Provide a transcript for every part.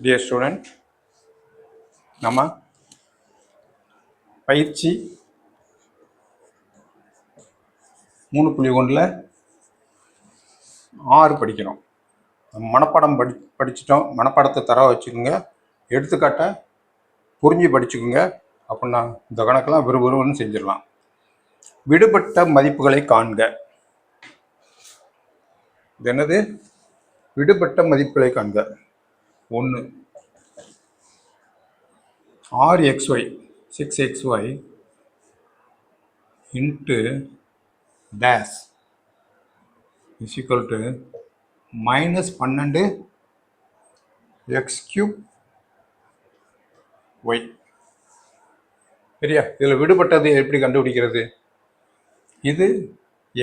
Dear student, நம்ம பயிற்சி 3.1ல் 6 படிக்கிறோம். மனப்பாடம் படிச்சிட்டோம். மனப்பாடத்தை தர வச்சுக்கோங்க. எடுத்துக்காட்ட புரிஞ்சு படிச்சுக்கோங்க. அப்படின்னா இந்த கணக்கெல்லாம் விறுவிறுன்னு செஞ்சிடலாம். விடுபட்ட மதிப்புகளை காண்க. இது என்னது? விடுபட்ட மதிப்புகளை காண்க. 1 6xy 6xy into dash is equal to minus 12 x cube y. சரியா? இதில் விடுபட்டது எப்படி கண்டுபிடிக்கிறது? இது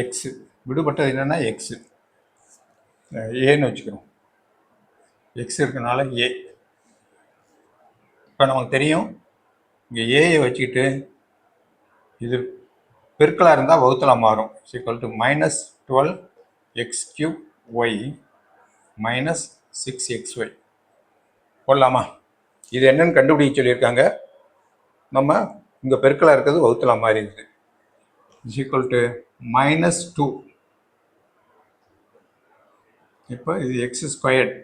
எக்ஸு, விடுபட்டது என்னென்னா எக்ஸு, ஏன்னு வச்சுக்கிறோம். எக்ஸ் இருக்கனால ஏ. இப்போ நமக்கு தெரியும், இங்கே ஏயை வச்சுக்கிட்டு இது பெருக்கலாக இருந்தால் வகுத்தலாக மாறும். Equal to minus 12 x cube y minus 6xy போடலாமா? இது என்னன்னு கண்டுபிடிக்க சொல்லியிருக்காங்க. நம்ம இங்கே பெருக்கலாக இருக்கிறது வகுத்தலாக மாறி இருக்குது. Equal to -2. இப்போ இது எக்ஸ் ஸ்கொயர்ட்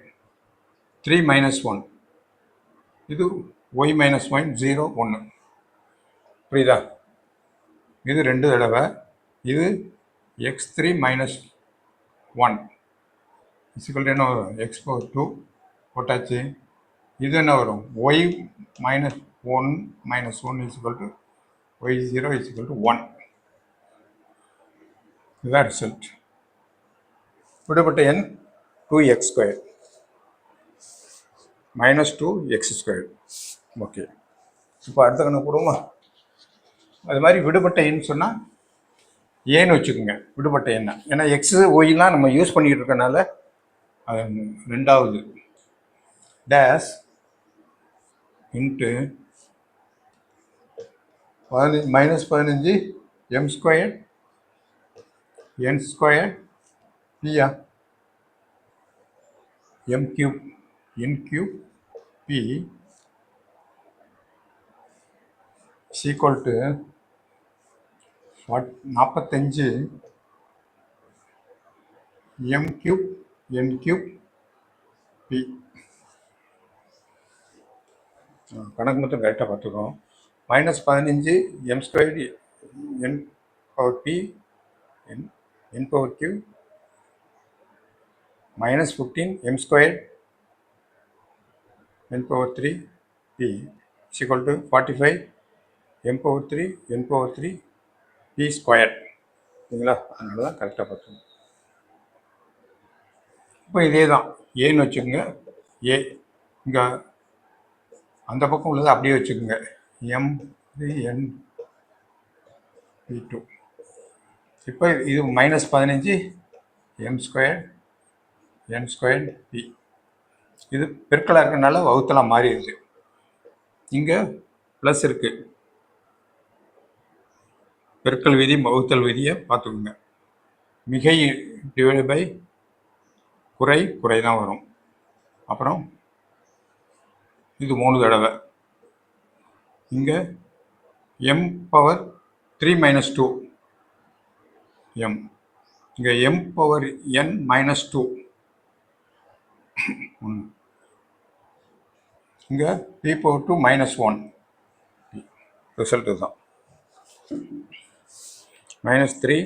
3 - 1, இது y - 1 0 1. புரியுதா? இது 2 தடவை, இது x3 - 1 இஸ்இக்குவல் என்ன வரும்? x/2 போட்டாச்சு. இது என்ன வரும்? y - 1 - 1 is equal to y0 is equal to 1. இதுதான் ரிசல்ட். விடுபட்ட எண் 2x² -2x². ஓகே, இப்போ அடுத்த கணக்கு போடுவோமா? அது மாதிரி விடுபட்ட எண் சொன்னால் ஏன்னு வச்சுக்கோங்க. விடுபட்ட எண்ணை, ஏன்னா எக்ஸு ஒய்லாம் நம்ம யூஸ் பண்ணிக்கிட்டு இருக்கனால ரெண்டாவது டேஷ் இன்ட்டு -15 m² n² பியா m³ n³ p equal to 45 m³ n³ p. கணக்கு மட்டும் கரெக்டாக பார்த்துக்கோம். -15 m² n/p n/q -15 m² n/3 p equal to 45 m/3 n/3 p square. சரிங்களா? அதனால தான் கரெக்டாக பார்த்துக்கோங்க. இப்போ இதே தான் ஏன்னு வச்சுக்கோங்க. ஏ இங்கே அந்த பக்கம் உள்ளது அப்படியே வச்சுக்கோங்க. m3 n/p2. இப்போ இது -15 m² n² p. இது பெருக்கலாக இருக்கிறதுனால வகுத்தலாம் மாறிடுது. இங்கே ப்ளஸ் இருக்குது. பெருக்கல் விதி வகுத்தல் விதியை பார்த்துக்கோங்க. மிகை டிவைட் பை குறை தான் வரும். அப்புறம் இது 3 தடவை. இங்கே m/3 - 2 m, இங்கே m/n - 2 1, இங்கே p/2 - 1. ரிசல்ட்டு தான் -3.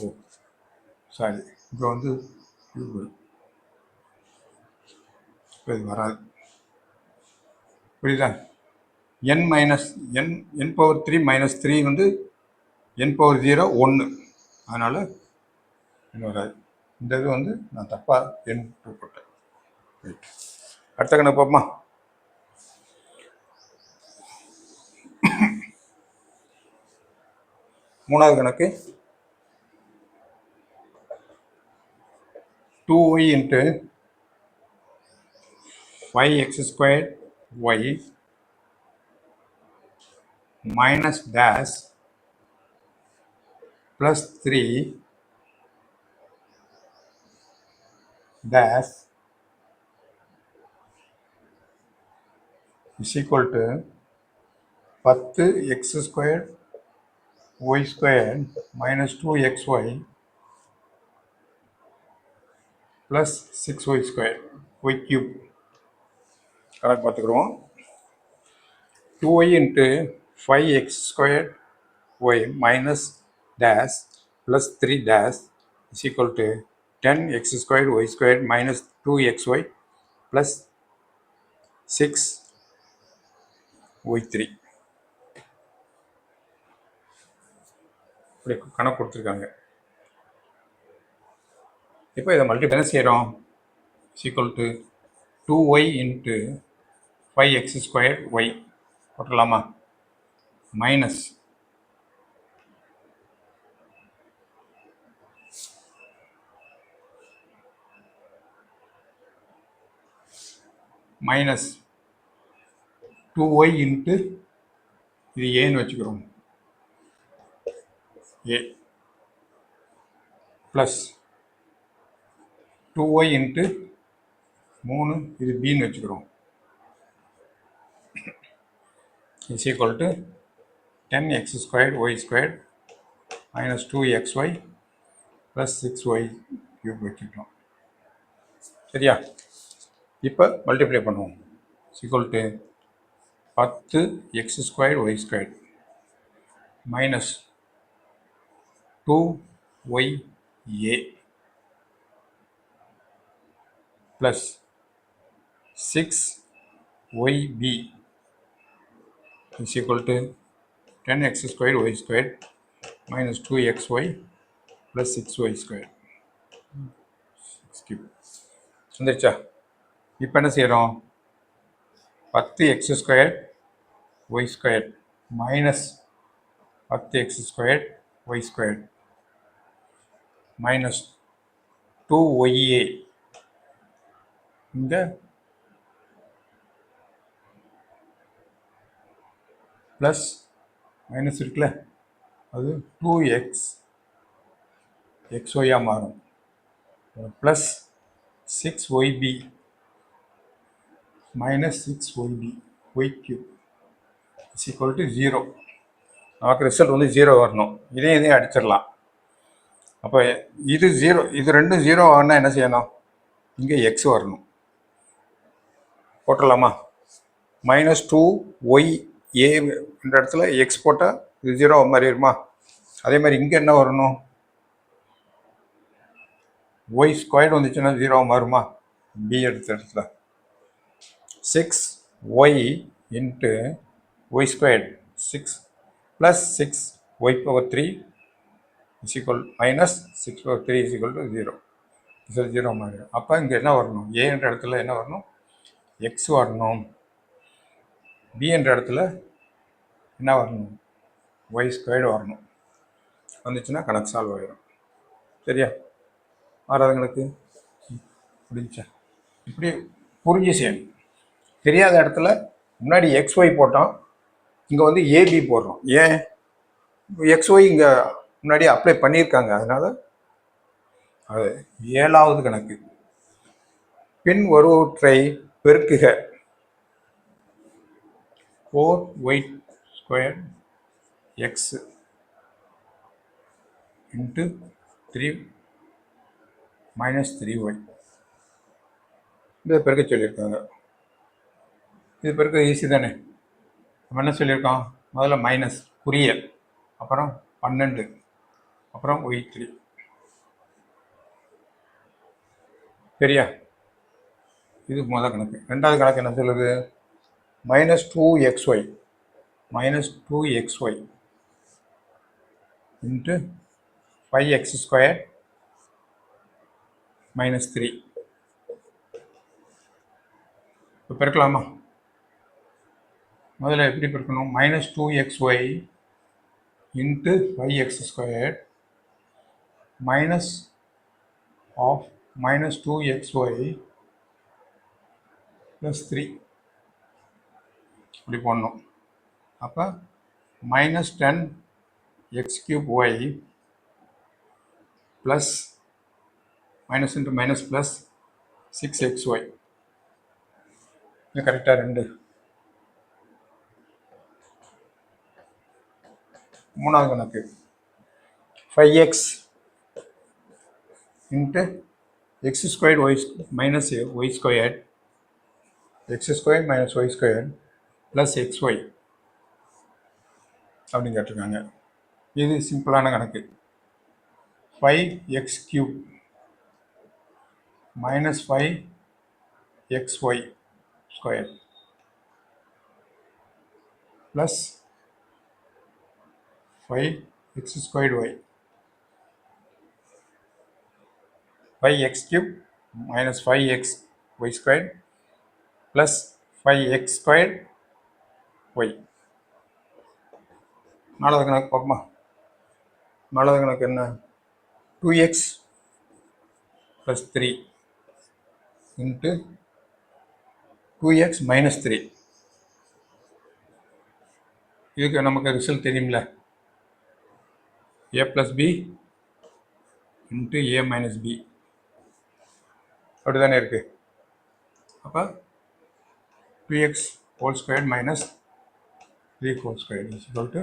ஓ சாரி, இப்போ வந்து இப்போ இது வராது. புரியுதா? n/3 - 3 வந்து n/0 1, அதனால் இன்னும் வராது. இந்த இது வந்து நான் தப்பாக n2 போட்டேன். ரைட், அடுத்த கணக்கு பார்ப்போமா? மூணாவது கணக்கு 2y into 5x² y minus dash plus 3 dash is equal to 10 x squared y squared minus 2xy plus 6y squared y cube கணக்கு பார்த்துக்கிறோம். 2y into 5x squared y minus dash plus 3 dash is equal to 10x squared y squared minus 2xy plus 6y3 இப்படி கணக்கு கொடுத்துருக்காங்க. இப்போ இதை multiply என்ன செய்கிறோம்? Equal to 2y into 5x square y போட்டுடலாமா? மைனஸ் மைனஸ் 2y இன்ட்டு இது ஏன்னு வச்சுக்கிறோம், ஏ ப்ளஸ் 2y இன்ட்டு 3 இது பின்னு வச்சுக்கிறோம், is equal to 10x squared y squared minus 2xy plus 6y cube வச்சுக்கிட்டோம். சரியா? இப்போ மல்டிப்ளை பண்ணுவோம். equal to 10x squared y squared minus 2ya plus 6yb is equal to 10x squared y squared minus 2xy plus 6y squared 6 cube வந்துருச்சா? இப்போ என்ன செய்கிறோம்? 10x squared y squared minus 10x squared y squared minus 2ya இந்த plus minus இருக்குல்ல, அது 2x xyயாக மாறும், plus 6yb minus 6yb y cube is equal to 0. நமக்கு result வந்து 0 வரணும். இதையும் அடிச்சிடலாம். அப்போ இது 0, இது ரெண்டும் 0 ஆகணும்னா என்ன செய்யணும்? இங்கே எக்ஸ் வரணும். போட்டுடலாமா? மைனஸ் 2y ஏ என்ற இடத்துல எக்ஸ் போட்டால் இது 0 மாதிரி இருக்குமா? அதே மாதிரி இங்கே என்ன வரணும்? ஒய் ஸ்கொயர்டு வந்துச்சுன்னா 0 மாறுமா? பி எடுத்த இடத்துல 6y into Y squared 6 plus 6y power 3 is equal minus 6 power 3 is equal to 0. இது 0 மாதிரி. அப்போ இங்கே என்ன வரணும்? ஏ என்ற இடத்துல என்ன வரணும்? எக்ஸ் வரணும். பி என்ற இடத்துல என்ன வரணும்? ஒய் ஸ்கொயர்டு வரணும். வந்துச்சுன்னா கணக்கு சால்வ் ஆகிடும். சரியா? ஆறாவதுங்களுக்கு புரிஞ்சா? இப்படி புரிஞ்சு செய்யணும். தெரியாத இடத்துல முன்னாடி எக்ஸ் ஒய் போட்டோம், இங்கே வந்து ஏபி போடுறோம். ஏன்? எக்ஸ் ஒய் இங்கே முன்னாடி அப்ளை பண்ணியிருக்காங்க, அதனால அது 7வது கணக்கு. பின் வருவற்றை பெருக்குக. 4y square X into 3 minus 3y இதை பெருக்க சொல்லியிருக்காங்க. இது பெருக்க ஈஸி தானே. நம்ம என்ன சொல்லியிருக்கோம்? முதல்ல மைனஸ் குறிய, அப்புறம் 12, அப்புறம் y3. சரியா? இது முதல் கணக்கு. ரெண்டாவது கணக்கு என்ன சொல்லுது? Minus 2xy into 5x square minus 3. இப்போ பெருக்கலாமா? முதல்ல எப்படி பெருக்கணும்? Minus 2xy into 5x square minus of minus 2xy plus 3 இப்படி போடணும். அப்போ minus 10x³ plus minus into minus plus 6xy. இது கரெக்டாக ரெண்டு. மூணாவது கணக்கு 5x into x squared Y minus Y squared X square minus Y square plus X Y அப்படின்னு கேட்டிருக்காங்க. இது சிம்பிளான கணக்கு. 5x³ minus 5xy square plus 5x squared Y. 5x³ minus 5xy square plus 5x square Y. நாலாவது கணக்கு பார்ப்போமா? நாலாவது கணக்கு என்ன? 2x plus 3 into 2x minus 3. இதுக்கு நமக்கு ரிசல்ட் தெரியும்ல, a plus b into a minus b அப்படி தானே இருக்குது. அப்போ 2x whole square minus 3 whole square is equal to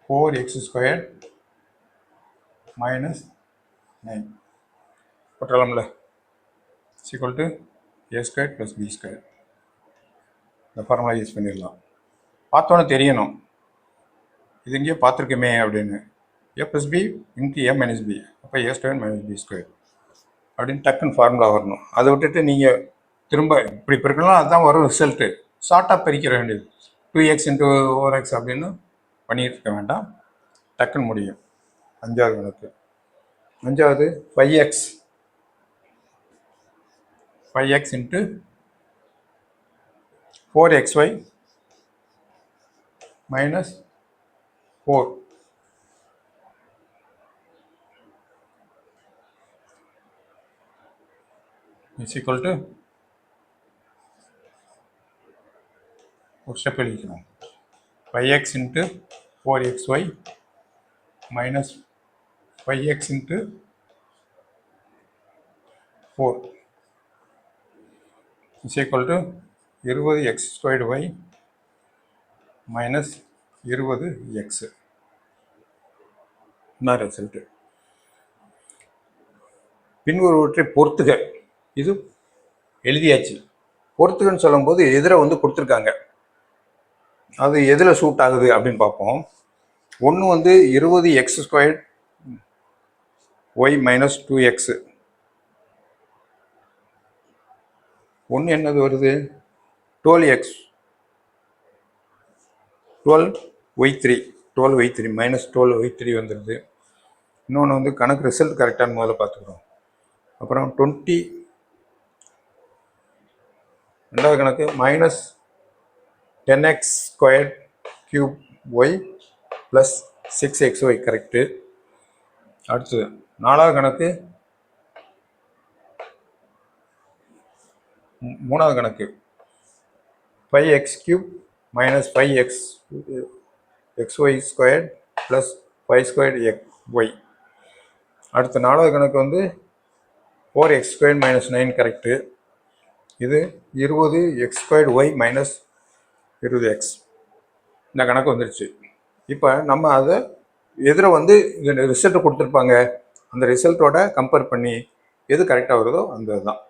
4x square minus 9 போட்டலாம்ல, is equal to a square plus b square. இந்த formula use பண்ணிடலாம். பார்த்தோன்னே தெரியணும் இது எங்கேயோ பார்த்துருக்கோமே அப்படின்னு. a plus b into a minus b, அப்போ a square minus B square அப்படின்னு டக்குன்னு ஃபார்முலா வரணும். அதை விட்டுட்டு நீங்கள் திரும்ப இப்படி பிரிக்கலாம், அதுதான் வரும் ரிசல்ட்டு. ஷார்ட்டாக பிரிக்கிற வேண்டியது 2x இன்ட்டு 4x அப்படின்னு பண்ணிகிட்டு இருக்க வேண்டாம், டக்குன்னு முடியும். அஞ்சாவது கணக்கு. அஞ்சாவது 5x into 4xy minus 4 is equal to ஒரு ஸ்டெப் எழுதிக்கணும். 5x into 4xy minus 5x into 4 is equal to 20x squared y minus 20x. என்ன ரிசல்ட்டு? பின்வருவற்றை பொறுத்துக. இது எழுதியாச்சு. பொறுத்துக்கன்னு சொல்லும்போது எதிர கொடுத்துருக்காங்க, அது எதில் சூட் ஆகுது அப்படின்னு பார்ப்போம். ஒன்று 20x squared Y minus 2x. ஒன்று என்னது வருது? 12y3 மைனஸ் 12y3 வந்துடுது. இன்னொன்று கணக்கு ரிசல்ட் கரெக்டான முதல்ல பார்த்துக்கிறோம். அப்புறம் 20, ரெண்டாவது கணக்கு minus 10x square cube Y plus 6xy correct. அடுத்தது நாலாவது கணக்கு, மூணாவது கணக்கு 5x³ minus 5xy square plus 5 square Y. அடுத்த நாலாவது கணக்கு 4x ஸ்கொயர் மைனஸ் 9 கரெக்டு. இது 20x square Y minus 20x. இந்த கணக்கு வந்துருச்சு. இப்போ நம்ம அதை எதிர இந்த ரிசல்ட்டை கொடுத்துருப்பாங்க, அந்த ரிசல்ட்டோட கம்பேர் பண்ணி எது கரெக்டாக வருதோ அந்த இதுதான்.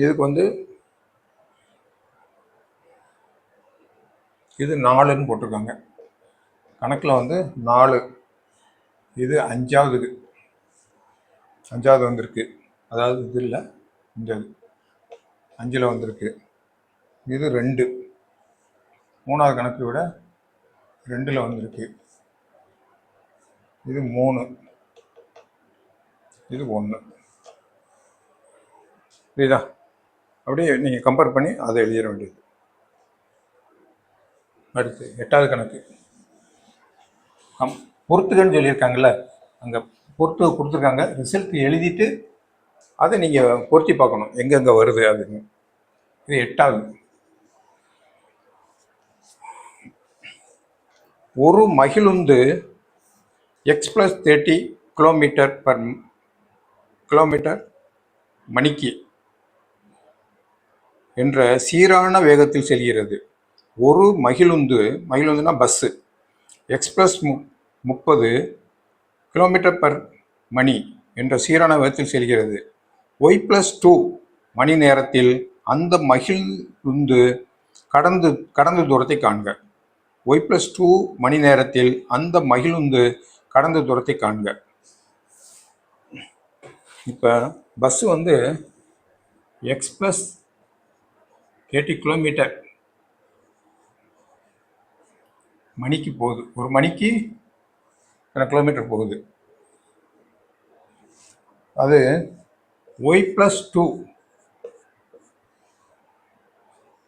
இதுக்கு இது 4ன்னு போட்டிருக்காங்க கணக்கில் 4. இது அஞ்சாவது வந்திருக்கு. அதாவது இது இல்லை, இந்த 5ல் வந்திருக்கு. இது 2, மூணாவது கணக்கு விட 2ல் வந்திருக்கு. இது 3, இது 1. புரியுதா? அப்படியே நீங்கள் கம்பேர் பண்ணி அதை எழுதிட வேண்டியது. அடுத்து 8வது கணக்கு. பொறுத்துக்கன்னு சொல்லியிருக்காங்கல்ல, அங்கே பொறுத்து கொடுத்துருக்காங்க. ரிசல்ட் எழுதிட்டு அதை நீங்கள் பொருத்தி பார்க்கணும் எங்கெங்கே வருது அதுன்னு. இது 8வது. ஒரு மகிழுந்து x + 30 km/h மணிக்கு என்ற சீரான வேகத்தில் செல்கிறது. ஒரு மகிழுந்துனா பஸ்ஸு எக்ஸ்பிரஸ் 30 கிலோமீட்டர் பர் மணி என்ற சீரான வேகத்தில் செல்கிறது. y+2 மணி நேரத்தில் அந்த மகிழுந்து கடந்த தூரத்தை காண்க. y+2 மணி நேரத்தில் அந்த மகிழுந்து கடந்த தூரத்தை காண்க. இப்போ பஸ்ஸு வந்து x+30 கிலோமீட்டர் மணிக்கு போகுது. ஒரு மணிக்கு கிலோமீட்டர் போகுது. அது y+2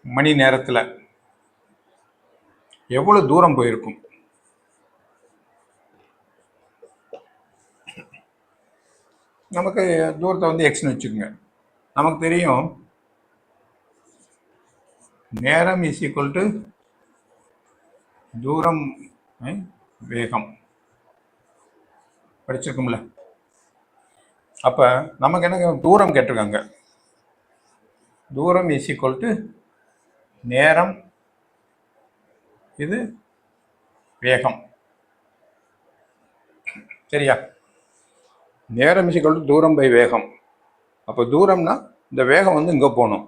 மணி நேரத்தில் எவ்வளோ தூரம் போயிருக்கும்? நமக்கு தூரத்தை வந்து எக்ஸ்னு வச்சுக்கோங்க. நமக்கு தெரியும் நேரம் இஸ் ஈக்குவல் டு தூரம் வேகம் படிச்சிருக்கும்ல. அப்போ நமக்கு என்ன தூரம் கேட்டிருக்காங்க. தூரம் இஸ் ஈக்குவல் டு நேரம், இது வேகம். சரியா? நேரம் இஸ் ஈக்குவல் டு தூரம் பை வேகம். அப்போ தூரம்னா இந்த வேகம் வந்து இங்கே போகணும்.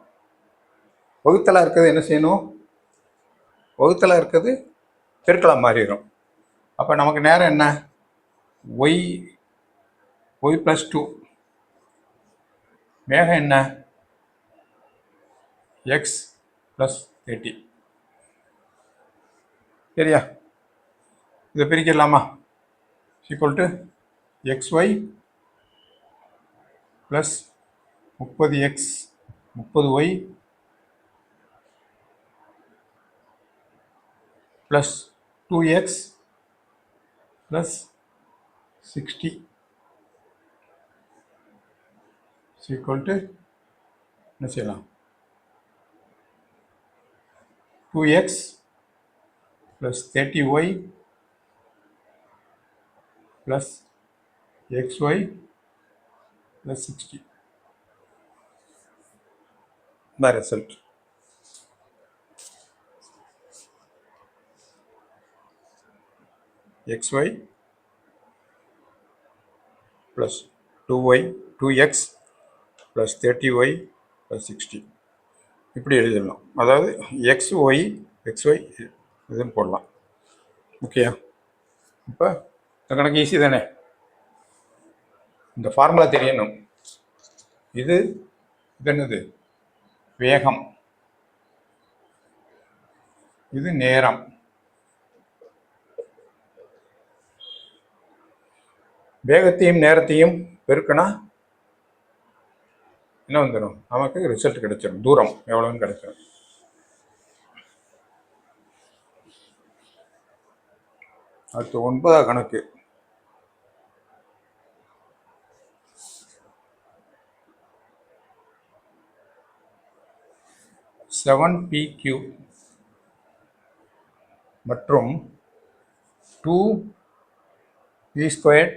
வகுத்தலாக இருக்கிறது என்ன செய்யணும்? வகுத்தலாக இருக்கிறது பெருக்கலாக மாறிடும். அப்போ நமக்கு நேரம் என்ன? y+2. வேகம் என்ன? x+30. சரியா? இதை பிரிக்கலாமா? Equal to xy plus 30x 30y plus 2x plus 60 equal to என்ன செய்யலாம்? 2x plus 30y plus xy plus 60. the result. xy plus 2x plus 30y plus 60 இப்படி எழுதிடலாம். அதாவது xy இதுன்னு போடலாம். ஓகேயா? இப்போ இந்த கணக்கு ஈஸி தானே? இந்த ஃபார்முலா தெரியணும். இது என்னது? வேகம். இது நேரம். வேகத்தையும் நேரத்தையும் பெருக்கினா என்ன வந்துடும்? நமக்கு ரிசல்ட் கிடைச்சிடும். தூரம் எவ்வளோன்னு கிடைச்சிடும். அடுத்து 9ஆம் கணக்கு. p3 மற்றும் 2p²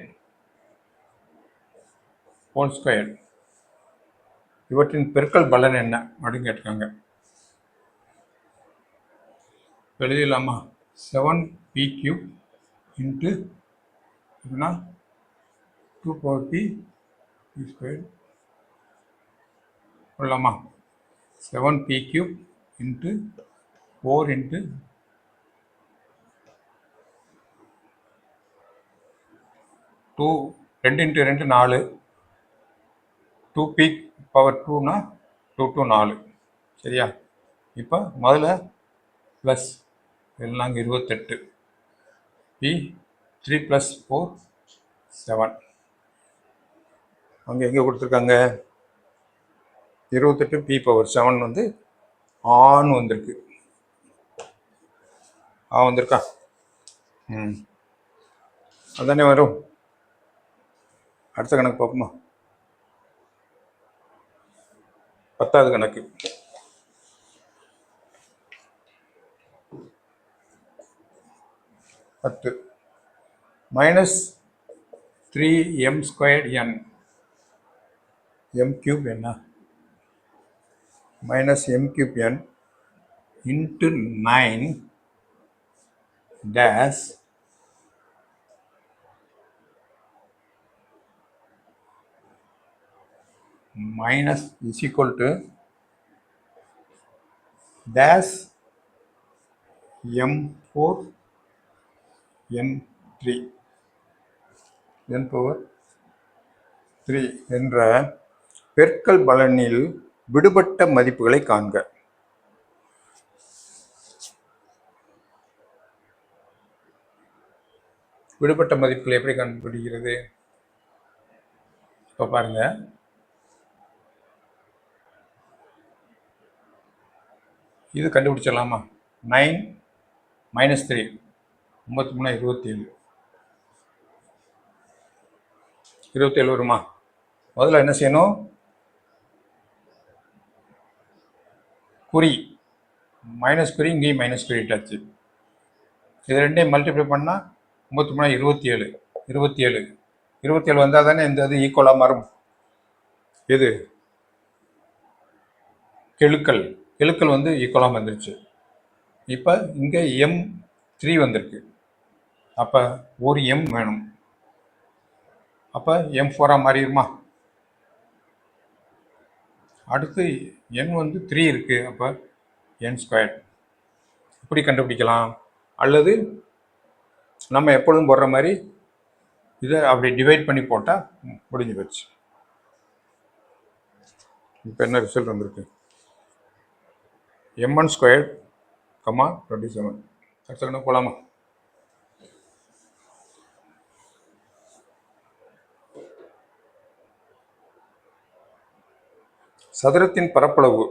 ஹோல் ஸ்கொயர் இவற்றின் பெருக்கல் பலன் என்ன அப்படின்னு கேட்டிருக்காங்க. எழுதிடலாமா? 7p³ இன்ட்டு 2p² சொல்லலாமா? 7p³ into 4 into 2 into 2 4 2p²னா 2 to 4. சரியா? இப்போ முதல்ல ப்ளஸ் எல்லாம் 28 p3 + 4 7. அங்கே எங்கே கொடுத்துருக்காங்க? 28 p⁻7 வந்து ஆன்னு வந்திருக்கு. வந்திருக்கா? அதானே வரும். அடுத்த கணக்கு பார்ப்போமா? 10ஆவது கணக்கு. -3m² n எம் கியூப் என்ன minus M cube n into 9 dash minus is equal to dash m4 n3 n power 3 என்ற பெருக்கல் பலனில் விடுபட்ட மதிப்புகளை காண்க. விடுபட்ட மதிப்புகள் எப்படி கண்டுபிடிக்கிறது? இப்போ பாருங்க, இது கண்டுபிடிச்சிடலாமா? 9 மைனஸ் 3 53 27 27 வருமா? முதல்ல என்ன செய்யணும்? குறி மைனஸ் குறி இங்கேயும் மைனஸ் குறிட்டாச்சு. இது ரெண்டையும் மல்டிப்ளை பண்ணால் 53 27 27 27 வந்தால் தானே இந்த இது ஈக்குவலாக மாறும். இது கெழுக்கள் கெழுக்கள் வந்து ஈக்குவலாக வந்துருச்சு. இப்போ இங்கே M3 வந்திருக்கு. அப்போ ஒரு எம் வேணும். அப்போ M4 மாறிடுமா? அடுத்து n வந்து 3 இருக்குது. அப்போ n². இப்படி கண்டுபிடிக்கலாம். அல்லது நம்ம எப்பொழுதும் போடுற மாதிரி இதை அப்படி டிவைட் பண்ணி போட்டால் முடிஞ்சு போச்சு. இப்போ என்ன ரிசல்ட் வந்திருக்கு? m1², 27. அடுத்த போகலாமா? சதுரத்தின் பரப்பளவு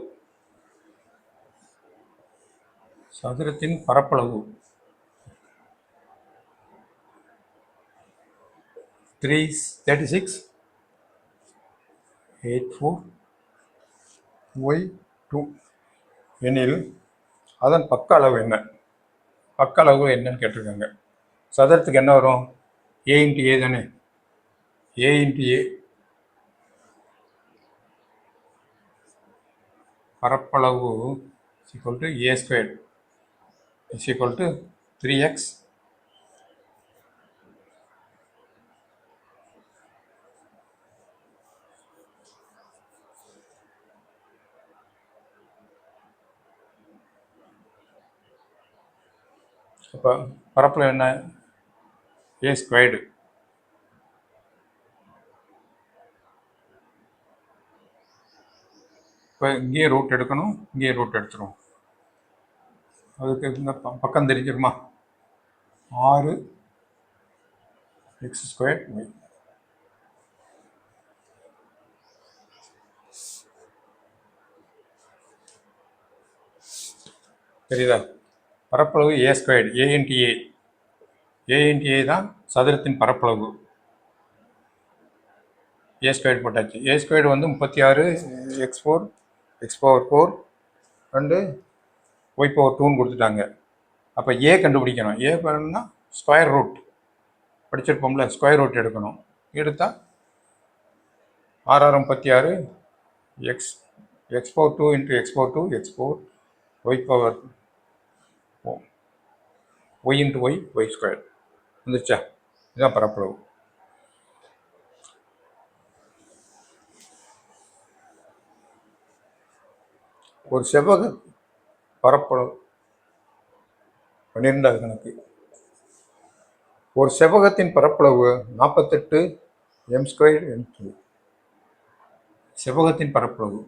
336 84y2 எனில் அதன் பக்க அளவு என்ன? பக்க அளவு என்னன்னு கேட்டிருக்காங்க. சதுரத்துக்கு என்ன வரும்? a இன்ட்டு ஏ தானே. a இன்ட்டு ஏ பரப்பளவு equal to a² is equal to 3x அப்போ பரப்பளவு என்ன? a². இப்போ இங்கேயே ரூட் எடுக்கணும், இங்கேயே ரூட் எடுத்துரும். அதுக்கு இந்த பக்கம் தெரிஞ்சிருமா? 6x²y. தெரியுதா? பரப்பளவு a². a into a. a into a தான் சதுரத்தின் பரப்பளவு. a² போட்டாச்சு. a² வந்து 36 x4 x⁴ ரெண்டு y⁴2ன்னு கொடுத்துட்டாங்க. அப்போ ஏ கண்டுபிடிக்கணும். ஏ பண்ணணும்னா ஸ்கொயர் ரூட் படிச்சிருப்போம்ல, ஸ்கொயர் ரூட் எடுக்கணும். எடுத்தால் 6 36 x⁴2 into x⁴2 x4 y into y² வந்துருச்சா? இதுதான் பரப்பளவு. ஒரு செவ்வக பரப்பளவு 12வது கணக்கு. ஒரு செவ்வகத்தின் பரப்பளவு 48 m² n3. செவ்வகத்தின் பரப்பளவு,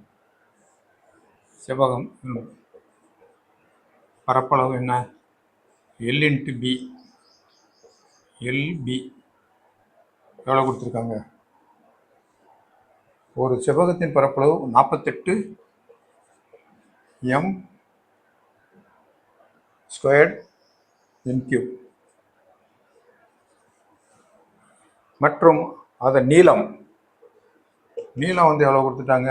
செவ்வகம் பரப்பளவு என்ன? L into B. LB எவ்வளோ கொடுத்துருக்காங்க? ஒரு செவ்வகத்தின் பரப்பளவு 48 m² n3 மற்றும் அதன் நீளம் வந்து எவ்வளோ கொடுத்துட்டாங்க?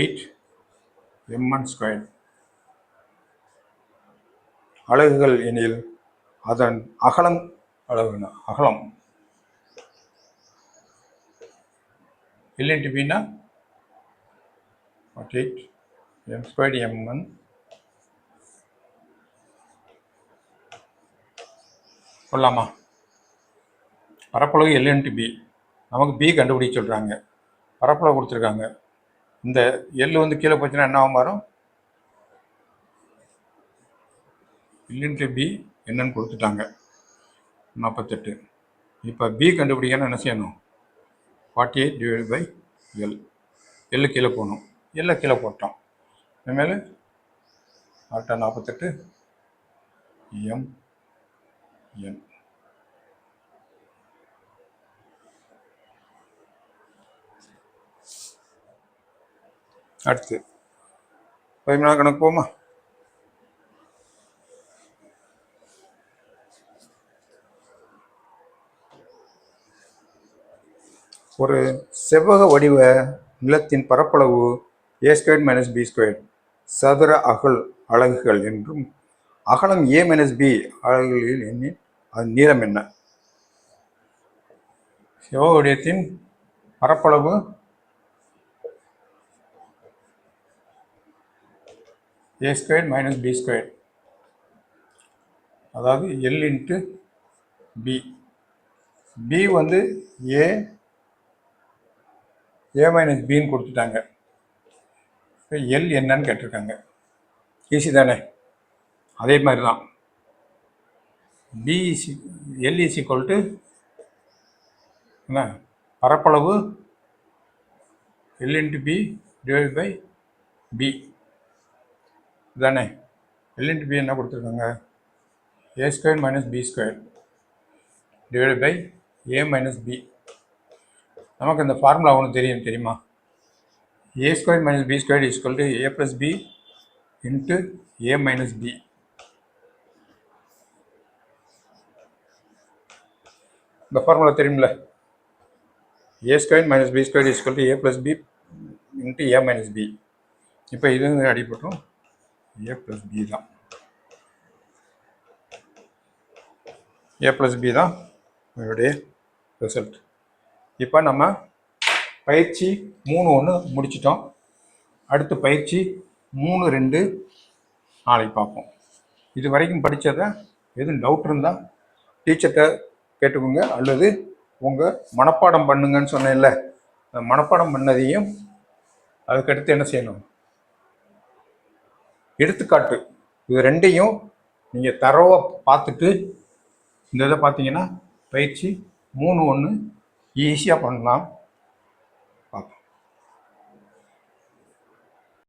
8m1². அலகுகள் எனில் அதன் அகலம் அளவு என்ன? அகலம் எல் இன்ட்டு பின்னா 48 m ஸ்கொயர்டு m1 சொல்லலாமா? பரப்பளவு எல் இன்ட்டு பி, நமக்கு பி கண்டுபிடிக்க சொல்கிறாங்க, பரப்பளவு கொடுத்துருக்காங்க. இந்த எல் வந்து கீழே போச்சுன்னா என்ன வரும்? எல் இன்ட்டு பி என்னன்னு கொடுத்துட்டாங்க 48. இப்போ பி கண்டுபிடிக்கணும்னு என்ன செய்யணும்? 48 டிவைட் பை எல். எல்லு கீழே போகணும், எல்லை கீழே போட்டோம். இனிமேல் ஆட்டா 48 m n. அடுத்து 14 கணக்கு போமா? ஒரு செவ்வக வடிவ நிலத்தின் பரப்பளவு a square minus B square சதுர அலகுகள் என்றும் அகலம் a மைனஸ் பி அலகுகளில் எண்ணின் அது நீளம் என்ன? செவ்வக வடிவத்தின் பரப்பளவு a square minus B square, அதாவது எல் இன்ட்டு பி. பி வந்து ஏ மைனஸ் பின்னு கொடுத்துட்டாங்க. எல் என்னன்னு கேட்டிருக்காங்க. ஈஸி தானே? அதே மாதிரி தான் எல் இஸ் ஈக்குவல் டு என்ன? பரப்பளவு l into b divide by b தானே. எல் இன்ட்டு பி என்ன கொடுத்துருக்காங்க? A square minus B square divide by a minus b. நமக்கு இந்த ஃபார்முலா ஒன்று தெரியுமா? A square minus B square is equal to a plus b into a minus b. இந்த formula தெரியுமில்ல? A square minus B square is equal to a plus b into a minus b. இப்போ இது அடிப்பட்டும் ஏ plus B தான். ஏ plus B தான் இதோடைய result. இப்போ நம்ம பயிற்சி 3.1 முடிச்சிட்டோம். அடுத்து பயிற்சி 3.2 நாளைக்கு பார்ப்போம். இது வரைக்கும் படித்ததை எதுவும் டவுட் இருந்தால் டீச்சர்கிட்ட கேட்டுக்கோங்க, அல்லது உங்கள் மனப்பாடம் பண்ணுங்கன்னு சொன்னேன்ல, அந்த மனப்பாடம் பண்ணதையும் அதுக்கடுத்து என்ன செய்யணும்? எடுத்துக்காட்டு. இது ரெண்டையும் நீங்கள் தரவாக பார்த்துட்டு இந்த இதை பார்த்தீங்கன்னா பயிற்சி 3.1 ஈஸியாக பண்ணலாம்.